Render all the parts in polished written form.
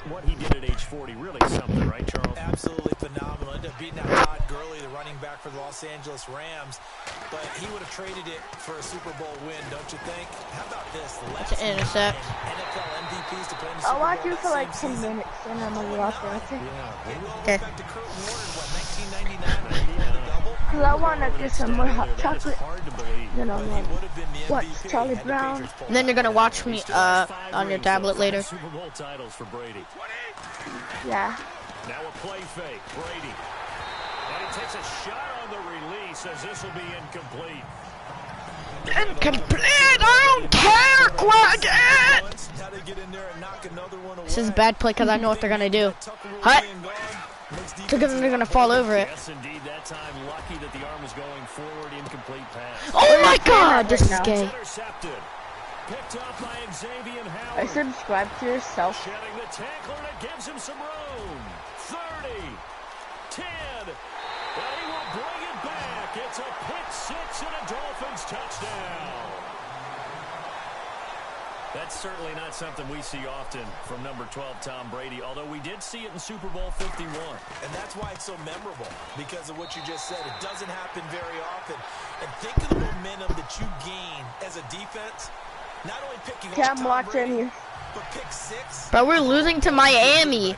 what he did at age 40, really something, right, Charles? Absolutely phenomenal. Ended up beating out Todd Gurley, the running back for the Los Angeles Rams. But he would have traded it for a Super Bowl win, don't you think? How about this? The last intercept. NFL MVPs to play in the Super Bowl. I'll watch you for like 10 minutes and then I'll watch it. Okay. Back to Kurt Warner, what, 1999, Cause I want to get some more hot chocolate. Hard to believe. Then I'm like, watch Charlie Brown. And then you're gonna watch me on your tablet later. Super Bowl titles for Brady. Yeah. Now a play fake, Brady. And he takes a shot on the release as this will be incomplete. Incomplete! I don't care, Quaggett! This is a bad play because I know what they're gonna do. Hut! Because they're gonna fall over it. Yes, indeed. That time, lucky that the arm was going forward, incomplete pass. Oh my God! This is gay. Intercepted. Picked up by Xavier I Howard. subscribe to yourself. Shedding the tackler, and it gives him some room. 30, 10, and he will bring it back. It's a pick six and a Dolphins touchdown. That's certainly not something we see often from number 12, Tom Brady, although we did see it in Super Bowl 51. And that's why it's so memorable, because of what you just said. It doesn't happen very often. And think of the momentum that you gain as a defense. Not only picking Okay, off I'm Tom watching Brady, you. but pick six. Bro, we're losing to Miami.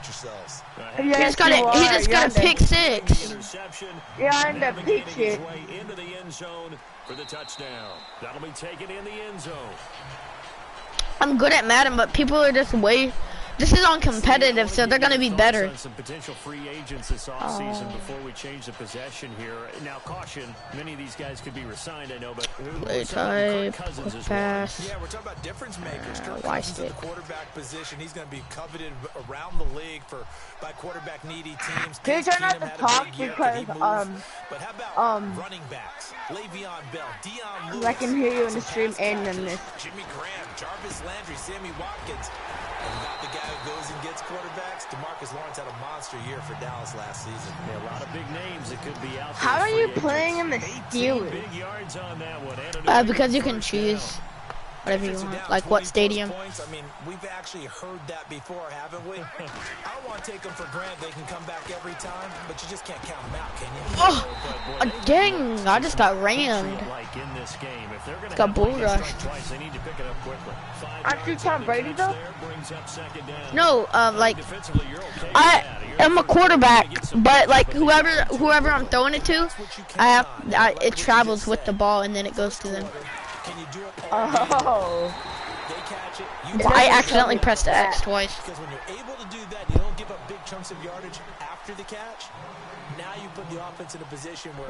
He just got a pick six. Interception. Yeah, in the pick Making his six. way into the end zone for the touchdown. That'll be taken in the end zone. I'm good at Madden, but people are just way. This is on competitive, so they're gonna be better. Some potential free agents this offseason before we change the possession here. Now, caution, many of these guys could be resigned, I know, but Play type, Cousins is pass. Yeah, we're talking about difference makers. Kirk why Cousins in the stick? quarterback position. He's going to be coveted around the league by quarterback needy teams. Can you Case turn out Keenum the had a talk big year. because, Could he move? But how about running backs? Le'Veon Bell, Deion Lewis. I can hear you in the stream and in this. Jimmy Graham, Jarvis Landry, Sammy Watkins. And not the guy who goes and gets quarterbacks. DeMarcus Lawrence had a monster year for Dallas last season. Yeah, a lot of big names that could be out there. How are you free playing in the agents. 18 Steelers? big yards on that one. Because you can choose whatever you want, like what stadium. Points. I mean, we've actually heard that before, haven't we? I don't want to take them for granted they can come back every time, but you just can't count them out, can you? Oh, dang! I just got rammed. Like in this game, if they're going to Got bull rushed. twice, they need to pick it up quickly. Aren't you Tom Brady though? No, like I'm a quarterback, but like whoever I'm throwing it to, it travels with the ball and then it goes to them. Can you do it? Oh. They catch it. I accidentally pressed the X twice. Because when you're able to do that, you don't give up big chunks of yardage after the catch. Now you put the offense in a position where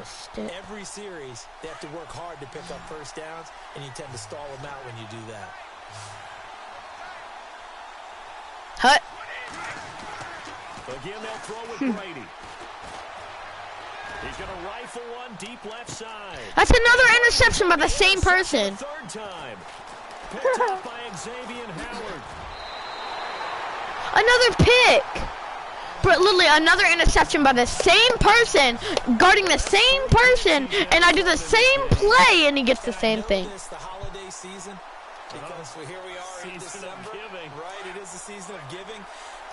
every series they have to work hard to pick up first downs, and you tend to stall them out when you do that. Hut. Again, they'll throw with Brady. He's going to rifle one deep left side. That's another interception by the same person. Third time. Picked up by Xavier Howard. Another pick. But literally another interception by the same person, guarding the same person, and I do the same play, and he gets the same thing. It's the holiday season, because here we are in December. Right, it is the season of giving.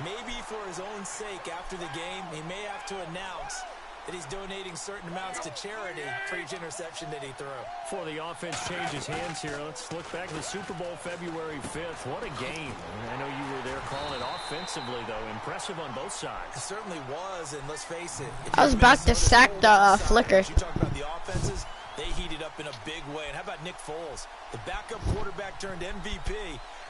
Maybe for his own sake, after the game, he may have to announce that he's donating certain amounts to charity for each interception that he threw. Before the offense changes hands here, let's look back to the Super Bowl February 5th. What a game. I know you were there calling it offensively, though. Impressive on both sides. It certainly was, and let's face it. I was about to sack the flicker. You talk about the offenses, they heated up in a big way. And how about Nick Foles, the backup quarterback turned MVP,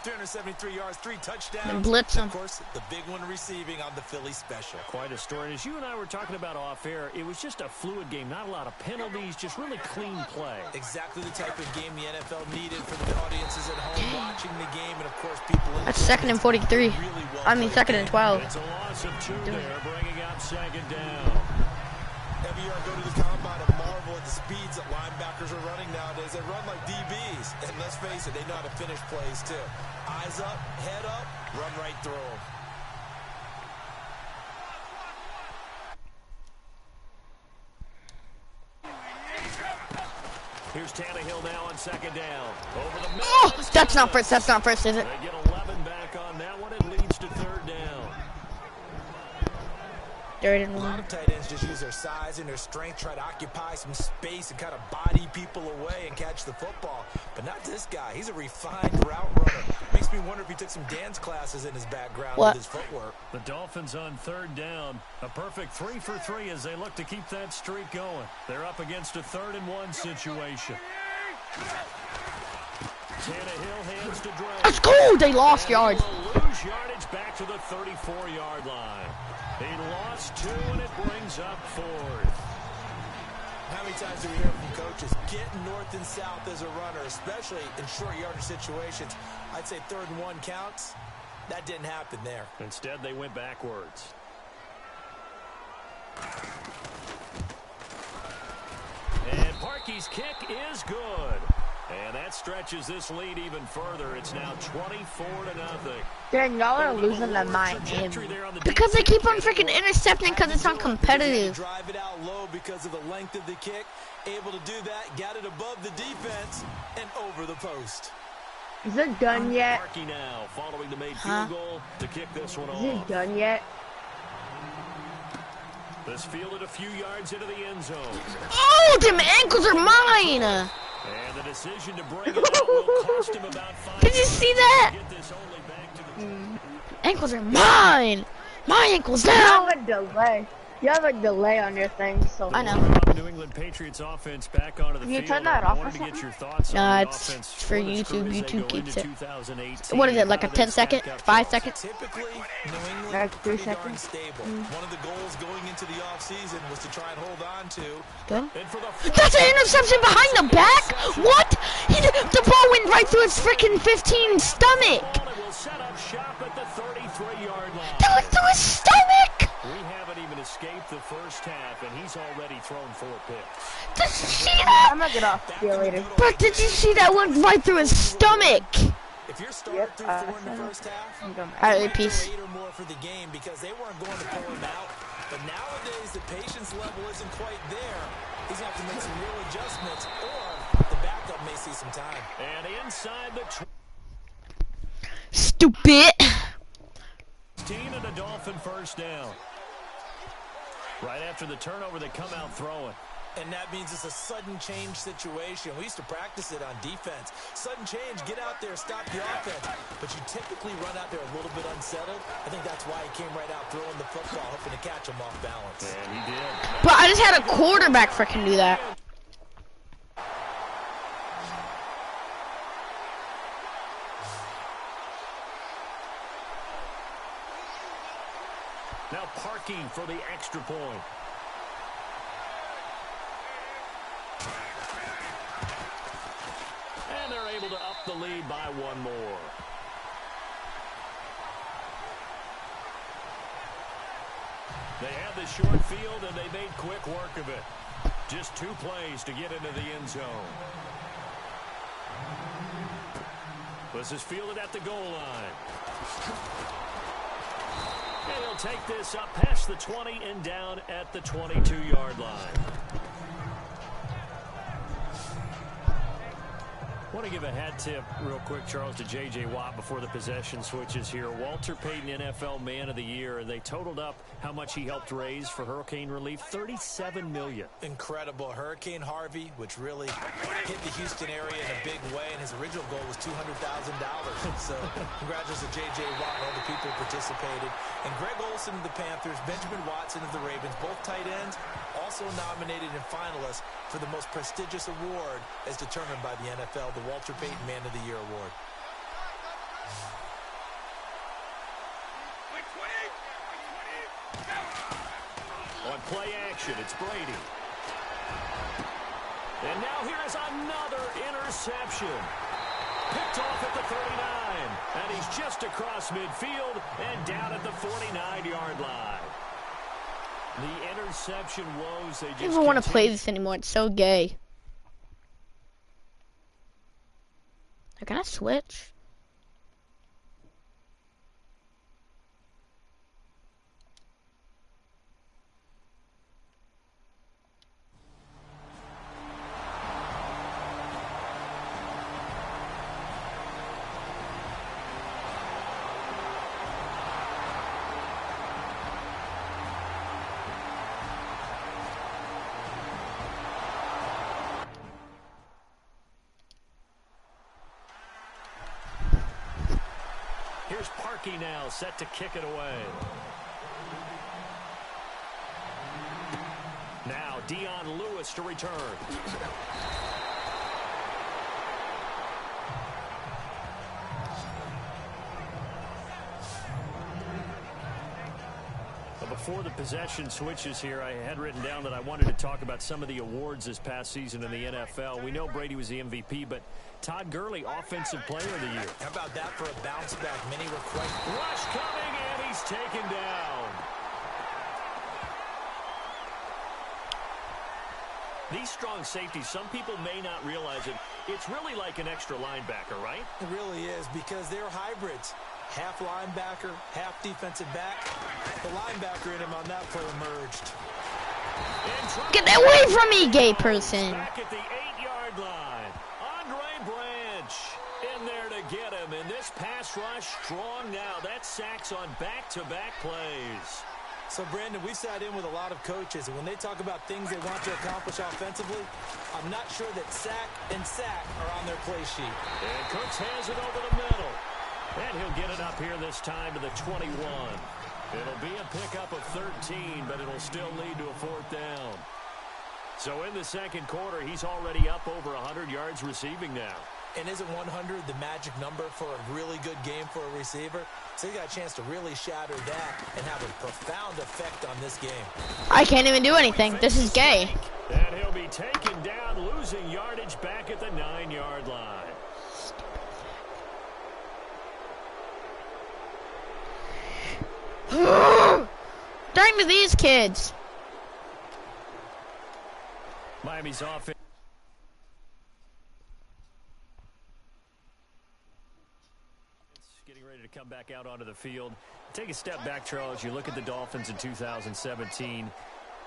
373 yards, 3 touchdowns. And blitz him. Of course, the big one receiving on the Philly special. Quite a story. And as you and I were talking about off air, it was just a fluid game. Not a lot of penalties, just really clean play. Exactly the type of game the NFL needed for the audiences at home watching the game, and of course people in That's second and 43. I mean second and 12. It's a loss of 2 there, bringing up second down. every year I go to the combine and marvel at the speeds that linebackers are running nowadays. They run like DBs, and let's face it, they know how to finish plays too. Eyes up, head up, run right through them. Here's Tannehill now on second down. Over the middle. Oh, that's not first. That's not first, is it? They get 11 back on that one. It leads to third down. 3rd A and lot 1. of tight ends just use their size and their strength, try to occupy some space and kind of body people away and catch the football. But not this guy. He's a refined route runner. Makes me wonder if he took some dance classes in his background with his footwork. The Dolphins on 3rd down. A perfect 3 for 3 as they look to keep that streak going. They're up against a 3rd and 1 situation. Tannehill hands to Dre. Let's go! They lost yards. Lose yardage back to the 34-yard line. He lost 2, and it brings up 4th. How many times do we hear from coaches getting north and south as a runner, especially in short yardage situations? I'd say 3rd and 1 counts. That didn't happen there. Instead, they went backwards. And Parkey's kick is good. And that stretches this lead even further. It's now 24-0. Dang, y'all are losing their mind. Because they keep on freaking intercepting because it's uncompetitive. Drive it out low because of the length of the kick. Able to do that, got it above the defense and over the post. Is it done yet? Parkey now following the made field goal to kick this one off. Is it done yet? This fielded a few yards into the end zone. Oh, them ankles are mine. And the decision to bring it out will cost him about 5. Did you see that? Get this only back to the Ankles are mine. My ankles You down. have a delay. You have a delay on your thing, so. I know. New England Patriots offense back onto the Can you field. turn that I off wanted or to get something? your thoughts on the It's offense for the YouTube. Screws as they YouTube go keeps into it. 2018. What is it, like a How do they 10 second? stack up, 5 Charles? seconds? Typically, New England Like 3 pretty darn seconds. stable. One of the goals going into the offseason was to try and hold on to. Good. And for the That's an interception behind the back? What? The ball went right through his freaking 15 stomach. ball, it will set up shop at the 33-yard line. That went through his stomach. We haven't even escaped the first half, and he's already thrown 4 picks. Did you see that? I'm gonna get off. See you later. But did you see that went right through his stomach? If you're starting Yep, through 4 in the first half, I'm done. Alright, you might peace. do 8 or more for the game because they weren't going to pull him out. But nowadays, the patience level isn't quite there. He's going to have to make some real adjustments, or the backup may see some time. And inside the Stupid. 16 and a Dolphin first down. Right after the turnover, they come out throwing. And that means it's a sudden change situation. We used to practice it on defense. Sudden change, get out there, stop the offense. But you typically run out there a little bit unsettled. I think that's why he came right out throwing the football, hoping to catch him off balance. And he did. But I just had a quarterback freaking do that. Now Parkey for the extra point. And they're able to up the lead by 1 more. They had the short field, and they made quick work of it. Just 2 plays to get into the end zone. This is fielded at the goal line. And he'll take this up past the 20 and down at the 22-yard line. I want to give a hat tip real quick, Charles, to J.J. Watt before the possession switches here. Walter Payton, NFL Man of the Year, and they totaled up how much he helped raise for hurricane relief, $37 million. Incredible. Hurricane Harvey, which really hit the Houston area in a big way, and his original goal was $200,000. So congratulations to J.J. Watt and all the people who participated. And Greg Olsen of the Panthers, Benjamin Watson of the Ravens, both tight ends, also nominated and finalists for the most prestigious award as determined by the NFL, the Walter Payton Man of the Year Award. On play action, it's Brady. And now here is another interception. Picked off at the 39. And he's just across midfield and down at the 49-yard line. The interception woes. I don't even want to play this anymore. It's so gay. Can I switch? Here's Parkey now, set to kick it away. Now Dion Lewis to return. Before the possession switches here, I had written down that I wanted to talk about some of the awards this past season in the NFL. We know Brady was the MVP, but Todd Gurley, Offensive Player of the Year. How about that for a bounce back? Many were quite... Rush coming, and he's taken down. These strong safeties, some people may not realize it. It's really like an extra linebacker, right? It really is, because they're hybrids. Half linebacker, half defensive back. The linebacker in him on that play emerged. Get away from me, gay person. Back at the 8-yard line. Andre Branch in there to get him. And this pass rush strong now. That's sacks on back-to-back plays. So, Brandon, we've sat in with a lot of coaches, and when they talk about things they want to accomplish offensively, I'm not sure that sack and sack are on their play sheet. And Cooks has it over the middle. And he'll get it up here this time to the 21. It'll be a pickup of 13, but it'll still lead to a 4th down. So in the second quarter, he's already up over 100 yards receiving now. And isn't 100 the magic number for a really good game for a receiver? So he got a chance to really shatter that and have a profound effect on this game. I can't even do anything. This is gay. And he'll be taken down, losing yardage back at the 9-yard line. Dang to these kids. Miami's offense. Getting ready to come back out onto the field. Take a step back, Charles. You look at the Dolphins in 2017.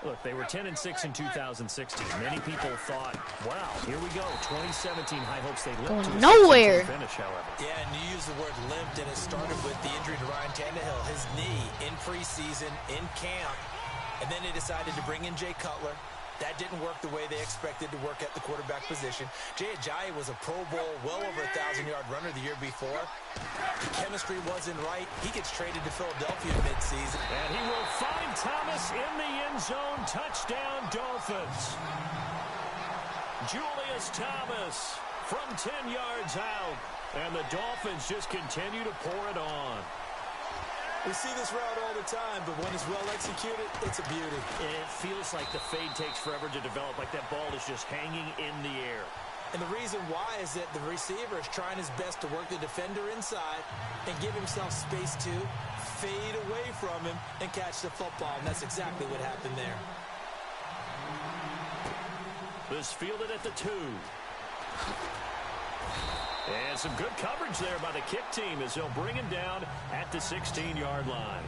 Look, they were 10-6 in 2016. Many people thought, wow, here we go. 2017 high hopes. They limped to a nowhere. Finish, however. Yeah, and you use the word limped, and it started with the injury to Ryan Tannehill. His knee in preseason, in camp, and then they decided to bring in Jay Cutler. That didn't work the way they expected to work at the quarterback position. Jay Ajayi was a Pro Bowl, well over 1,000-yard runner the year before. The chemistry wasn't right. He gets traded to Philadelphia midseason. And he will find Thomas in the end zone. Touchdown, Dolphins. Julius Thomas from 10 yards out. And the Dolphins just continue to pour it on. We see this route all the time, but when it's well executed, it's a beauty. It feels like the fade takes forever to develop, like that ball is just hanging in the air. And the reason why is that the receiver is trying his best to work the defender inside and give himself space to fade away from him and catch the football, and that's exactly what happened there. This fielded at the 2. And some good coverage there by the kick team as they'll bring him down at the 16-yard line.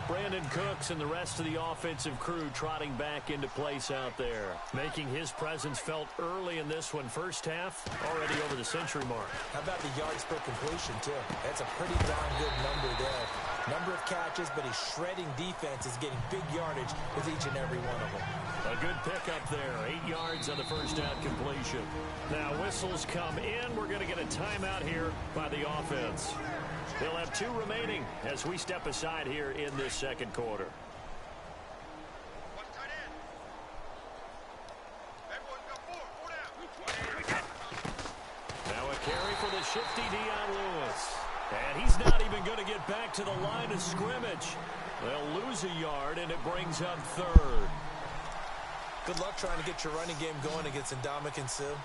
Brandon Cooks and the rest of the offensive crew trotting back into place out there, making his presence felt early in this one. First half, already over the century mark. How about the yards per completion, too? That's a pretty darn good number there. Number of catches, but he's shredding defense, is getting big yardage with each and every one of them. A good pickup there, 8 yards on the first down completion. Now whistles come in. We're going to get a timeout here by the offense. They'll have 2 remaining as we step aside here in this second quarter. Now a carry for the shifty Dion Lewis. And he's not even going to get back to the line of scrimmage. They'll lose a yard, and it brings up 3rd. Good luck trying to get your running game going against Ndamukong Suh.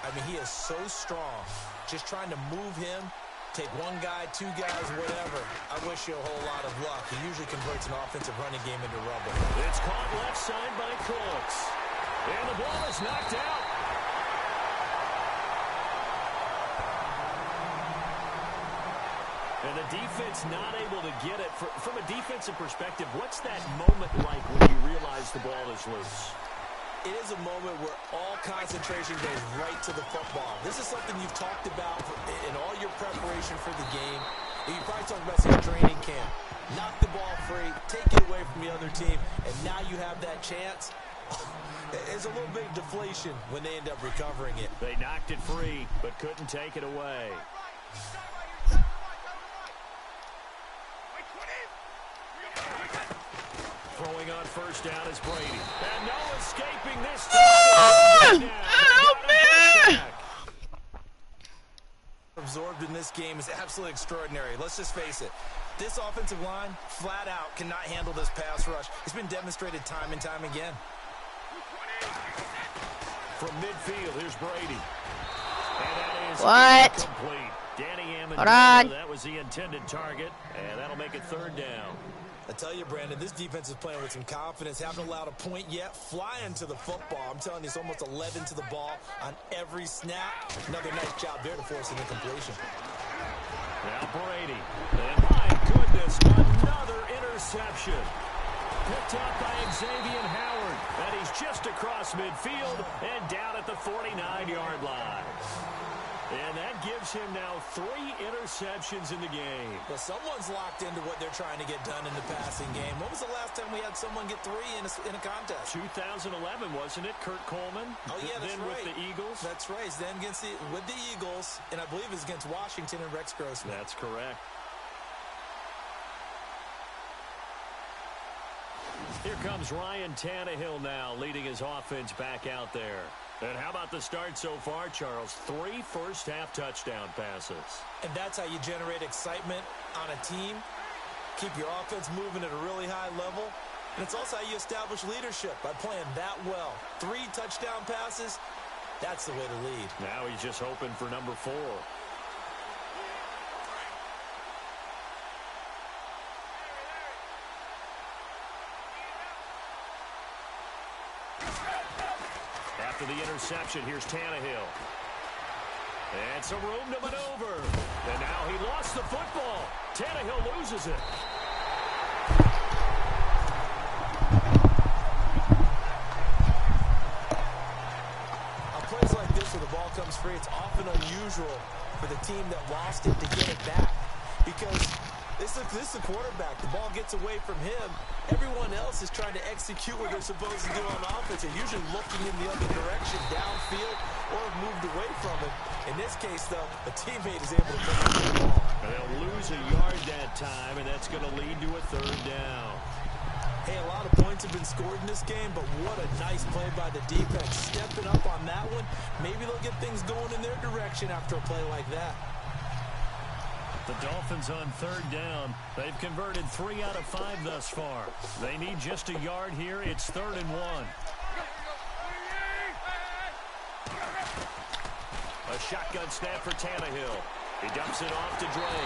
I mean, he is so strong. Just trying to move him, take 1 guy, 2 guys, whatever. I wish you a whole lot of luck. He usually converts an offensive running game into rubble. It's caught left side by Cooks. And the ball is knocked out. And the defense not able to get it. From a defensive perspective, what's that moment like when you realize the ball is loose? It is a moment where all concentration goes right to the football. This is something you've talked about in all your preparation for the game. And you probably talked about since training camp. Knock the ball free, take it away from the other team, and now you have that chance. It's a little bit of deflation when they end up recovering it. They knocked it free, but couldn't take it away. Throwing on first down is Brady. And no escaping this time. Help me! Absorbed in this game is absolutely extraordinary. Let's just face it. This offensive line, flat out, cannot handle this pass rush. It's been demonstrated time and time again. From midfield, here's Brady. And that is what? Complete. Danny Hold on. That was the intended target, and that'll make it third down. I tell you, Brandon, this defense is playing with some confidence. Haven't allowed a point yet. Flying to the football. I'm telling you, it's almost 11 to the ball on every snap. Another nice job there to force an incompletion. Now Brady. And my goodness, another interception. Picked up by Xavier Howard. And he's just across midfield and down at the 49-yard line. And that gives him now 3 interceptions in the game. Well, someone's locked into what they're trying to get done in the passing game. When was the last time we had someone get 3 in a contest? 2011, wasn't it? Kurt Coleman. Oh, yeah, that's then right. with the Eagles. That's right. Then with the Eagles, and I believe it's against Washington and Rex Grossman. That's correct. Here comes Ryan Tannehill now, leading his offense back out there. And how about the start so far, Charles? 3 first-half touchdown passes. And that's how you generate excitement on a team. Keep your offense moving at a really high level. And it's also how you establish leadership by playing that well. 3 touchdown passes, that's the way to lead. Now he's just hoping for number 4. After the interception, here's Tannehill. And some room to maneuver. And now he lost the football. Tannehill loses it. On plays like this where the ball comes free, it's often unusual for the team that lost it to get it back. Because this is the quarterback. The ball gets away from him. Everyone else is trying to execute what they're supposed to do on offense. They're usually looking in the other direction, downfield, or have moved away from it. In this case, though, a teammate is able to pick up the ball. They'll lose a yard that time, and that's going to lead to a third down. Hey, a lot of points have been scored in this game, but what a nice play by the defense. Stepping up on that one, maybe they'll get things going in their direction after a play like that. The Dolphins on third down. They've converted 3 out of 5 thus far. They need just a yard here. It's 3rd and 1. A shotgun snap for Tannehill. He dumps it off to Dre.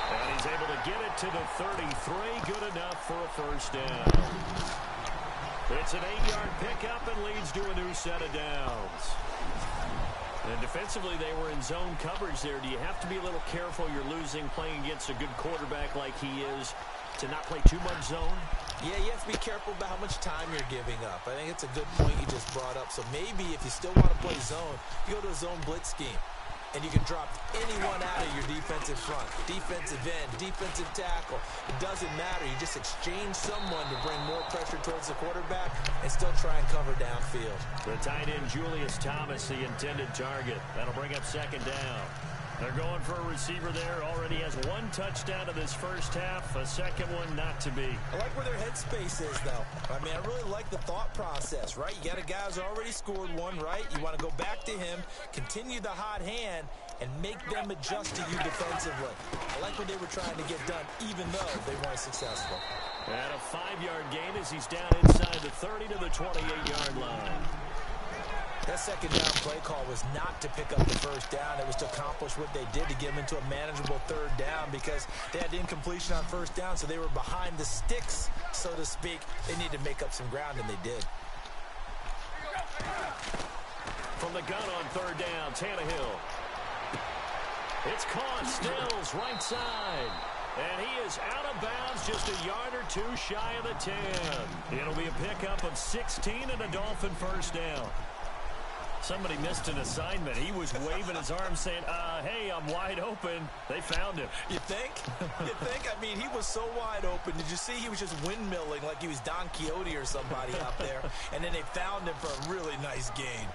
And he's able to get it to the 33. Good enough for a first down. It's an 8-yard pickup and leads to a new set of downs. And defensively, they were in zone coverage there. Do you have to be a little careful? You're losing playing against a good quarterback like he is to not play too much zone? Yeah, you have to be careful about how much time you're giving up. I think it's a good point you just brought up. So maybe if you still want to play zone, you go to a zone blitz scheme. And you can drop anyone out of your defensive front. Defensive end, defensive tackle. It doesn't matter. You just exchange someone to bring more pressure towards the quarterback and still try and cover downfield. The tight end, Julius Thomas, the intended target. That'll bring up second down. They're going for a receiver there. Already has 1 touchdown in this first half. A second one not to be. I like where their headspace is, though. I mean, I really like the thought process, right? You got a guy who's already scored 1, right? You want to go back to him, continue the hot hand, and make them adjust to you defensively. I like what they were trying to get done, even though they weren't successful. And a 5-yard gain as he's down inside the 30 to the 28-yard line. That second down play call was not to pick up the first down. It was to accomplish what they did to get them into a manageable third down because they had incompletion on first down, so they were behind the sticks, so to speak. They needed to make up some ground, and they did. From the gun on third down, Tannehill. It's caught, Stills, right side. And he is out of bounds, just a yard or 2 shy of the 10. It'll be a pickup of 16 and a Dolphin first down. Somebody missed an assignment. He was waving his arms saying, hey, I'm wide open. They found him. You think? You think? I mean, he was so wide open. Did you see he was just windmilling like he was Don Quixote or somebody out there? And then they found him for a really nice gain.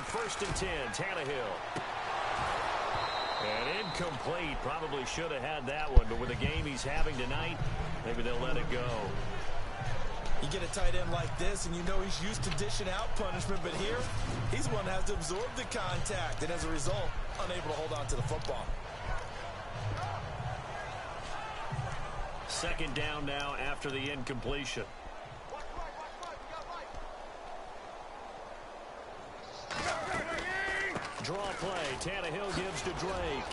First and 10, Tannehill. And incomplete. Probably should have had that one, but with the game he's having tonight, maybe they'll let it go. You get a tight end like this, and you know he's used to dishing out punishment, but here, he's the one that has to absorb the contact, and as a result, unable to hold on to the football. Second down now after the incompletion. Draw play. Tannehill gives to Drake.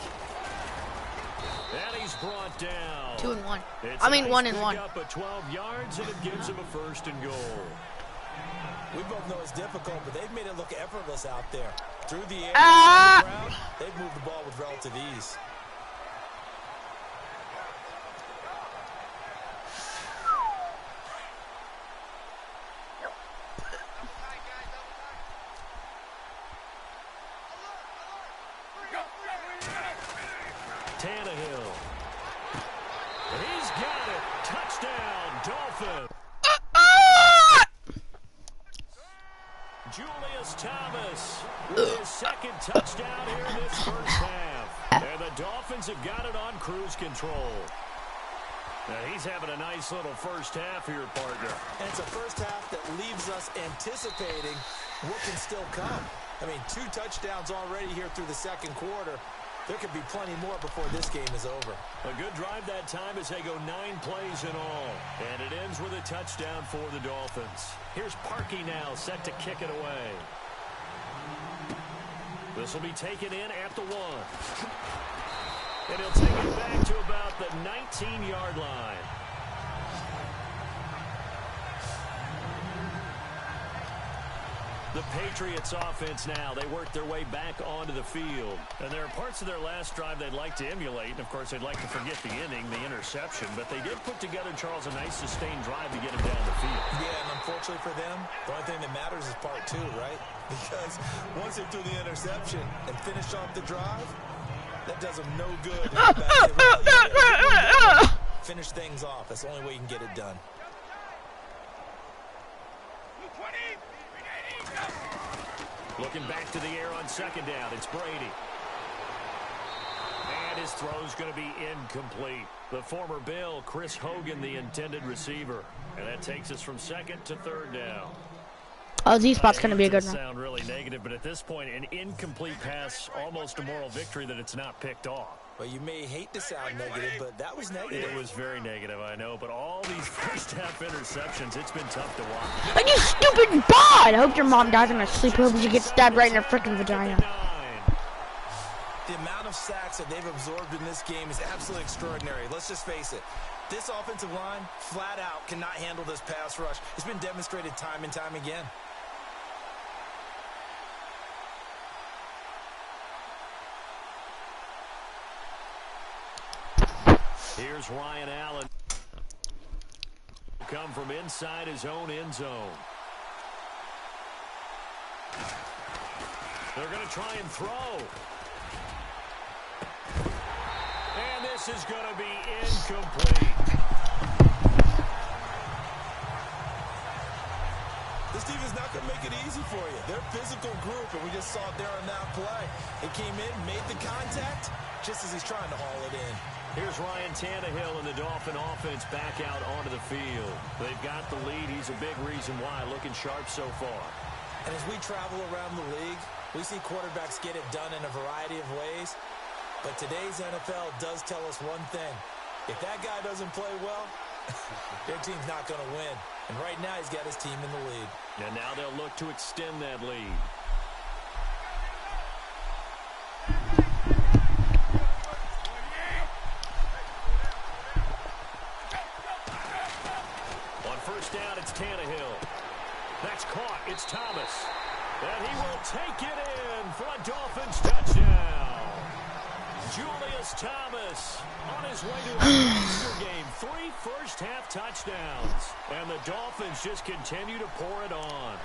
And he's brought down. 2 and 1. It's 1 and 1. Up at 12 yards, and it gives him a first and goal. We both know it's difficult, but they've made it look effortless out there. Through the air, the ground, they've moved the ball with relative ease. Tannehill. He's got it. Touchdown, Dolphins. Julius Thomas with his second touchdown here in this first half. And the Dolphins have got it on cruise control. Now he's having a nice little first half here, partner. And it's a first half that leaves us anticipating what can still come. I mean, 2 touchdowns already here through the second quarter. There could be plenty more before this game is over. A good drive that time as they go 9 plays in all. And it ends with a touchdown for the Dolphins. Here's Parkey now set to kick it away. This will be taken in at the 1. And he'll take it back to about the 19-yard line. The Patriots offense now, they work their way back onto the field. And there are parts of their last drive they'd like to emulate. And, of course, they'd like to forget the inning, the interception. But they did put together, Charles, a nice sustained drive to get him down the field. Yeah, and unfortunately for them, the only thing that matters is part 2, right? Because once they threw the interception and finished off the drive, that does them no good. Finish things off. That's the only way you can get it done. Looking back to the air on second down, it's Brady. And his throw's going to be incomplete. The former Bill, Chris Hogan, the intended receiver. And that takes us from second to third down. Oh, Z-spot's going to be a good one. Sound really negative, but at this point, an incomplete pass, almost a moral victory that it's not picked off. Well, you may hate to sound negative, but that was negative. It was very negative, I know. But all these first-half interceptions, it's been tough to watch. And you stupid bot! I hope your mom dies in her sleep. I hope you get stabbed right in her freaking vagina. The amount of sacks that they've absorbed in this game is absolutely extraordinary. Let's just face it. This offensive line, flat out, cannot handle this pass rush. It's been demonstrated time and time again. Here's Ryan Allen. Come from inside his own end zone. They're going to try and throw. And this is going to be incomplete. This team is not going to make it easy for you. They're a physical group, and we just saw it there on that play. They came in, made the contact, just as he's trying to haul it in. Here's Ryan Tannehill and the Dolphin offense back out onto the field. They've got the lead. He's a big reason why. Looking sharp so far. And as we travel around the league, we see quarterbacks get it done in a variety of ways. But today's NFL does tell us one thing. If that guy doesn't play well, their team's not going to win. And right now he's got his team in the lead. And now they'll look to extend that lead. On first down, it's Tannehill. That's caught. It's Thomas. Julius Thomas on his way to a monster game. 3 first-half touchdowns. And the Dolphins just continue to pour it on.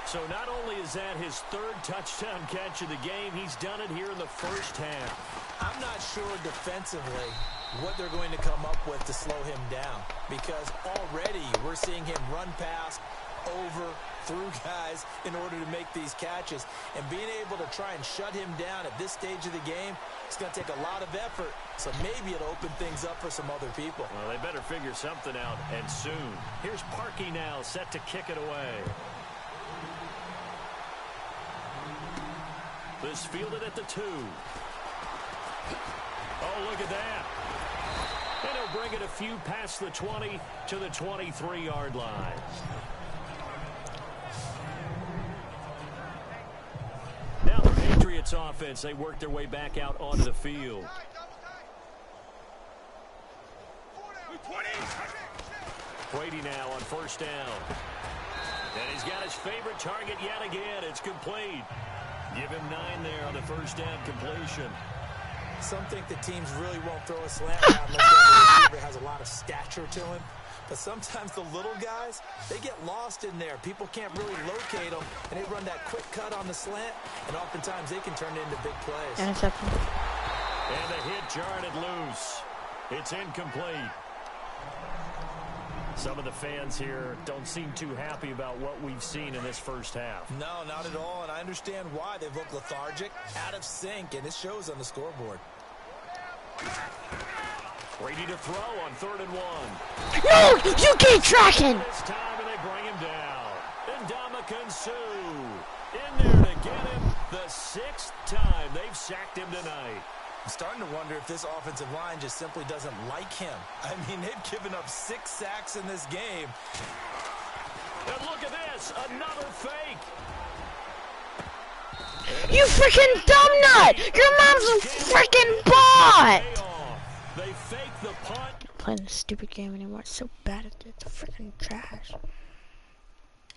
So not only is that his 3rd touchdown catch of the game, he's done it here in the first half. I'm not sure defensively what they're going to come up with to slow him down, because already we're seeing him run past, over, through guys in order to make these catches. And being able to try and shut him down at this stage of the game, it's going to take a lot of effort. So maybe it'll open things up for some other people. Well, they better figure something out, and soon. Here's Parkey now, set to kick it away. This fielded at the 2. Oh, look at that. And he'll bring it a few past the 20 to the 23-yard line. Now the Patriots offense, they work their way back out onto the field. Brady now on first down. And he's got his favorite target yet again. It's complete. Give him 9 there on the first down completion. Some think the teams really won't throw a slant around unless the receiver has a lot of stature to him. But sometimes the little guys, they get lost in there. People can't really locate them, and they run that quick cut on the slant, and oftentimes they can turn it into big plays. And the hit jarred it loose. It's incomplete. Some of the fans here don't seem too happy about what we've seen in this first half. No, not at all, and I understand why. They've looked lethargic, out of sync, and it shows on the scoreboard. Brady to throw on 3rd and 1. No, you keep tracking. This time, and they bring him down. And Ndamukong Suh in there to get him the 6th time they've sacked him tonight. I'm starting to wonder if this offensive line just simply doesn't like him. I mean, they've given up 6 sacks in this game. And look at this, another fake. You freaking dumb nut! Your mom's a freaking bot! They fake the punt. I'm not playing this stupid game anymore. It's so bad. It's freaking trash.